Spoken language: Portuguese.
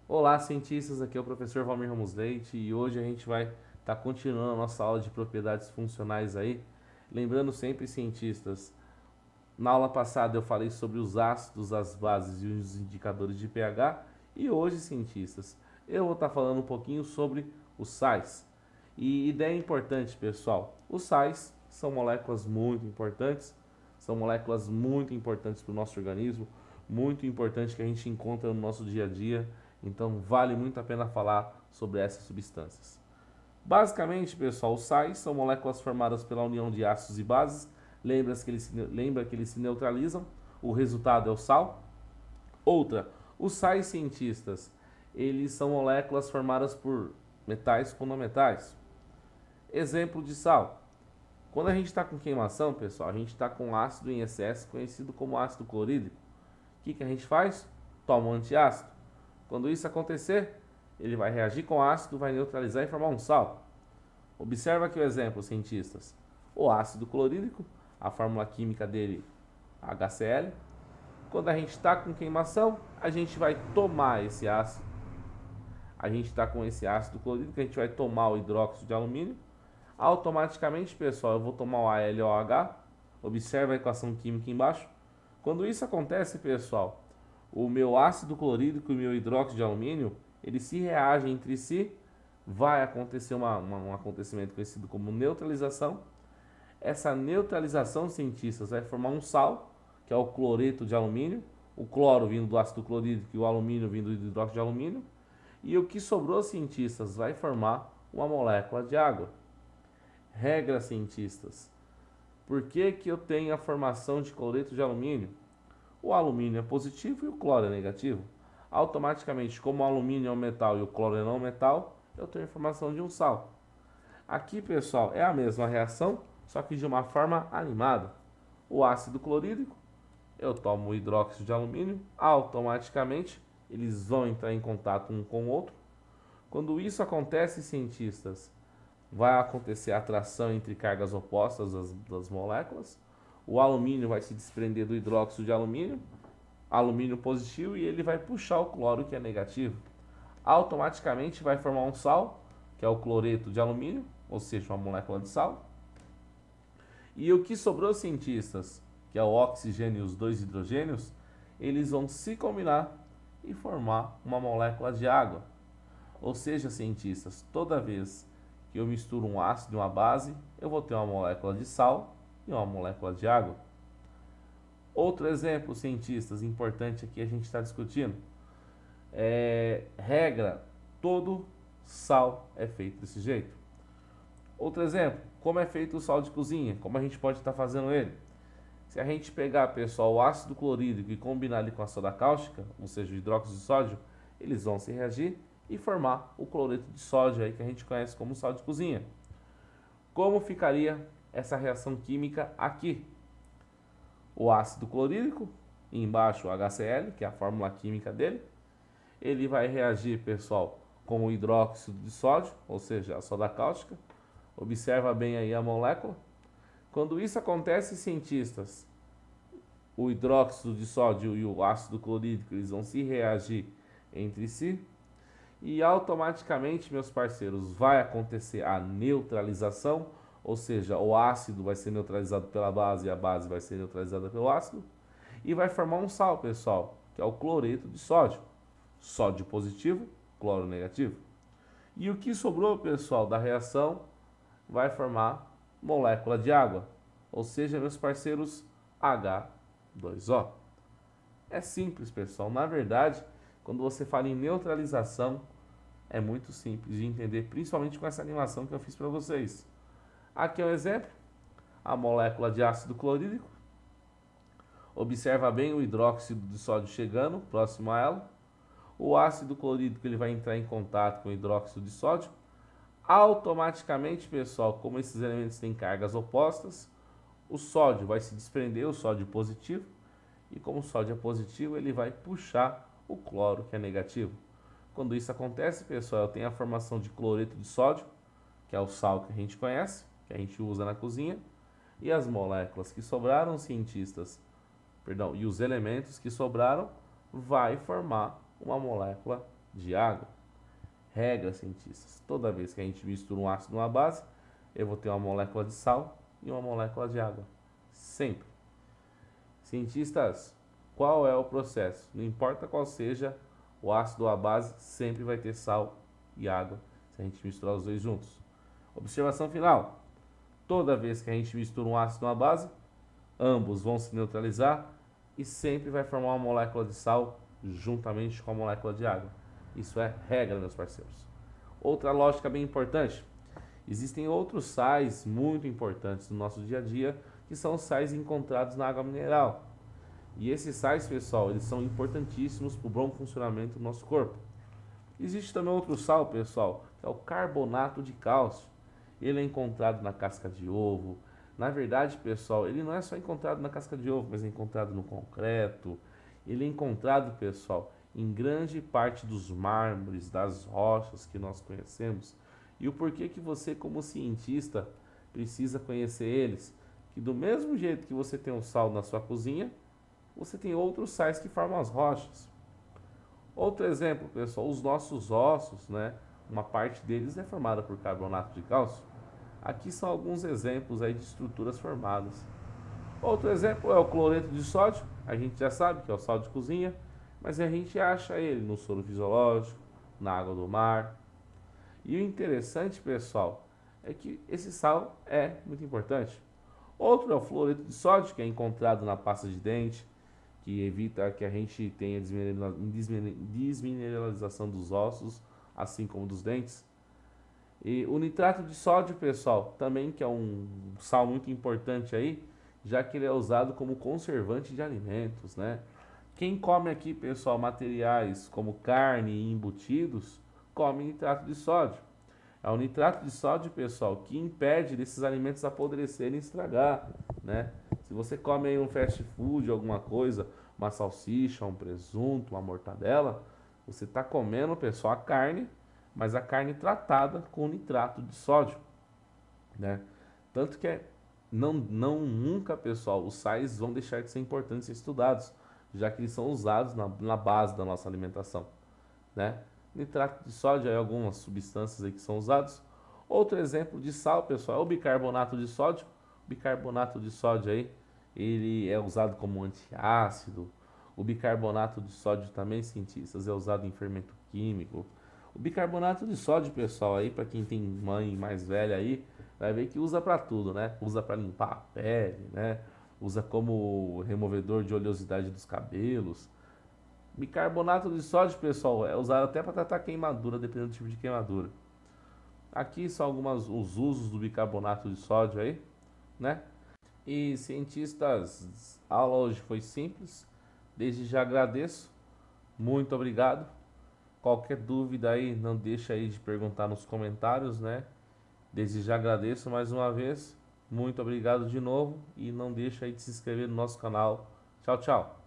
Olá, cientistas, aqui é o professor Valmir Ramos Leite e hoje a gente vai estar continuando a nossa aula de propriedades funcionais aí. Lembrando sempre, cientistas, na aula passada eu falei sobre os ácidos, as bases e os indicadores de pH e hoje, cientistas, eu vou estar falando um pouquinho sobre os sais. E ideia importante, pessoal, os sais são moléculas muito importantes, são moléculas muito importantes para o nosso organismo, muito importantes que a gente encontra no nosso dia a dia. Então vale muito a pena falar sobre essas substâncias. Basicamente, pessoal, os sais são moléculas formadas pela união de ácidos e bases. Lembra que eles se neutralizam. O resultado é o sal. Outra, os sais cientistas, eles são moléculas formadas por metais com não metais. Exemplo de sal. Quando a gente está com queimação, pessoal, a gente está com ácido em excesso, conhecido como ácido clorídrico. O que a gente faz? Toma um antiácido. Quando isso acontecer, ele vai reagir com ácido, vai neutralizar e formar um sal. Observa aqui o exemplo, cientistas. O ácido clorídrico, a fórmula química dele, HCl. Quando a gente está com queimação, a gente vai tomar esse ácido. A gente está com esse ácido clorídrico, a gente vai tomar o hidróxido de alumínio. Automaticamente, pessoal, eu vou tomar o AlOH. Observa a equação química embaixo. Quando isso acontece, pessoal, o meu ácido clorídrico e o meu hidróxido de alumínio, eles se reagem entre si, vai acontecer um acontecimento conhecido como neutralização. Essa neutralização, cientistas, vai formar um sal, que é o cloreto de alumínio, o cloro vindo do ácido clorídrico e o alumínio vindo do hidróxido de alumínio. E o que sobrou, cientistas, vai formar uma molécula de água. Regra, cientistas. Por que eu tenho a formação de cloreto de alumínio? O alumínio é positivo e o cloro é negativo. Automaticamente, como o alumínio é um metal e o cloro é não metal, eu tenho a formação de um sal. Aqui, pessoal, é a mesma reação, só que de uma forma animada. O ácido clorídrico, eu tomo o hidróxido de alumínio, automaticamente eles vão entrar em contato um com o outro. Quando isso acontece, cientistas, vai acontecer a atração entre cargas opostas das moléculas. O alumínio vai se desprender do hidróxido de alumínio, alumínio positivo, e ele vai puxar o cloro, que é negativo. Automaticamente vai formar um sal, que é o cloreto de alumínio, ou seja, uma molécula de sal. E o que sobrou, cientistas, que é o oxigênio e os dois hidrogênios, eles vão se combinar e formar uma molécula de água. Ou seja, cientistas, toda vez que eu misturo um ácido e uma base, eu vou ter uma molécula de sal e uma molécula de água. Outro exemplo, cientistas, importante aqui a gente está discutindo. Regra, todo sal é feito desse jeito. Outro exemplo, como é feito o sal de cozinha, como a gente pode estar fazendo ele. Se a gente pegar, pessoal, o ácido clorídrico e combinar ele com a soda cáustica, ou seja, o hidróxido de sódio, eles vão se reagir e formar o cloreto de sódio aí que a gente conhece como sal de cozinha. Como ficaria essa reação química aqui? O ácido clorídrico, embaixo o HCl, que é a fórmula química dele, ele vai reagir, pessoal, com o hidróxido de sódio, ou seja, a soda cáustica. Observa bem aí a molécula. Quando isso acontece, cientistas, o hidróxido de sódio e o ácido clorídrico eles vão se reagir entre si e automaticamente, meus parceiros, vai acontecer a neutralização, ou seja, o ácido vai ser neutralizado pela base e a base vai ser neutralizada pelo ácido e vai formar um sal, pessoal, que é o cloreto de sódio. Sódio positivo, cloro negativo. E o que sobrou, pessoal, da reação vai formar molécula de água, ou seja, meus parceiros, H2O. É simples, pessoal. Na verdade, quando você fala em neutralização, é muito simples de entender, principalmente com essa animação que eu fiz para vocês. Aqui é um exemplo, a molécula de ácido clorídrico. Observa bem o hidróxido de sódio chegando próximo a ela. O ácido clorídrico ele vai entrar em contato com o hidróxido de sódio. Automaticamente, pessoal, como esses elementos têm cargas opostas, o sódio vai se desprender, o sódio positivo, e como o sódio é positivo, ele vai puxar o cloro, que é negativo. Quando isso acontece, pessoal, eu tenho a formação de cloreto de sódio, que é o sal que a gente conhece, que a gente usa na cozinha, e as moléculas que sobraram, cientistas, perdão, e os elementos que sobraram, vai formar uma molécula de água? Regra, cientistas, toda vez que a gente mistura um ácido e uma base, eu vou ter uma molécula de sal e uma molécula de água. Sempre. Cientistas, qual é o processo? Não importa qual seja o ácido ou a base, sempre vai ter sal e água se a gente misturar os dois juntos. Observação final. Toda vez que a gente mistura um ácido e uma base, ambos vão se neutralizar e sempre vai formar uma molécula de sal juntamente com a molécula de água. Isso é regra, meus parceiros. Outra lógica bem importante. Existem outros sais muito importantes no nosso dia a dia, que são os sais encontrados na água mineral. E esses sais, pessoal, eles são importantíssimos para o bom funcionamento do nosso corpo. Existe também outro sal, pessoal, que é o carbonato de cálcio. Ele é encontrado na casca de ovo. Na verdade, pessoal, ele não é só encontrado na casca de ovo, mas é encontrado no concreto. Ele é encontrado, pessoal, em grande parte dos mármores, das rochas que nós conhecemos. E o porquê que você, como cientista, precisa conhecer eles? Que do mesmo jeito que você tem um sal na sua cozinha, você tem outros sais que formam as rochas. Outro exemplo, pessoal, os nossos ossos, né? Uma parte deles é formada por carbonato de cálcio. Aqui são alguns exemplos aí de estruturas formadas. Outro exemplo é o cloreto de sódio. A gente já sabe que é o sal de cozinha, mas a gente acha ele no soro fisiológico, na água do mar. E o interessante, pessoal, é que esse sal é muito importante. Outro é o fluoreto de sódio, que é encontrado na pasta de dente, que evita que a gente tenha desmineralização dos ossos, assim como dos dentes. E o nitrato de sódio, pessoal, também que é um sal muito importante aí, já que ele é usado como conservante de alimentos, né? Quem come aqui, pessoal, materiais como carne e embutidos, come nitrato de sódio. É o nitrato de sódio, pessoal, que impede desses alimentos apodrecerem e estragar, né? Se você come aí um fast food, alguma coisa, uma salsicha, um presunto, uma mortadela, você está comendo, pessoal, a carne, mas a carne tratada com nitrato de sódio, né? Tanto que nunca, pessoal, os sais vão deixar de ser importantes ser estudados, já que eles são usados na base da nossa alimentação, né? Nitrato de sódio, aí algumas substâncias aí que são usadas. Outro exemplo de sal, pessoal, é o bicarbonato de sódio. O bicarbonato de sódio aí, ele é usado como antiácido. O bicarbonato de sódio também, cientistas, é usado em fermento químico. O bicarbonato de sódio, pessoal, aí para quem tem mãe mais velha aí, vai ver que usa para tudo, né? Usa para limpar a pele, né? Usa como removedor de oleosidade dos cabelos. Bicarbonato de sódio, pessoal, é usado até para tratar queimadura, dependendo do tipo de queimadura. Aqui são alguns os usos do bicarbonato de sódio aí, né? E cientistas, a aula hoje foi simples. Desde já agradeço. Muito obrigado. Qualquer dúvida aí, não deixa aí de perguntar nos comentários, né? Desde já agradeço mais uma vez. Muito obrigado de novo e não deixa aí de se inscrever no nosso canal. Tchau, tchau.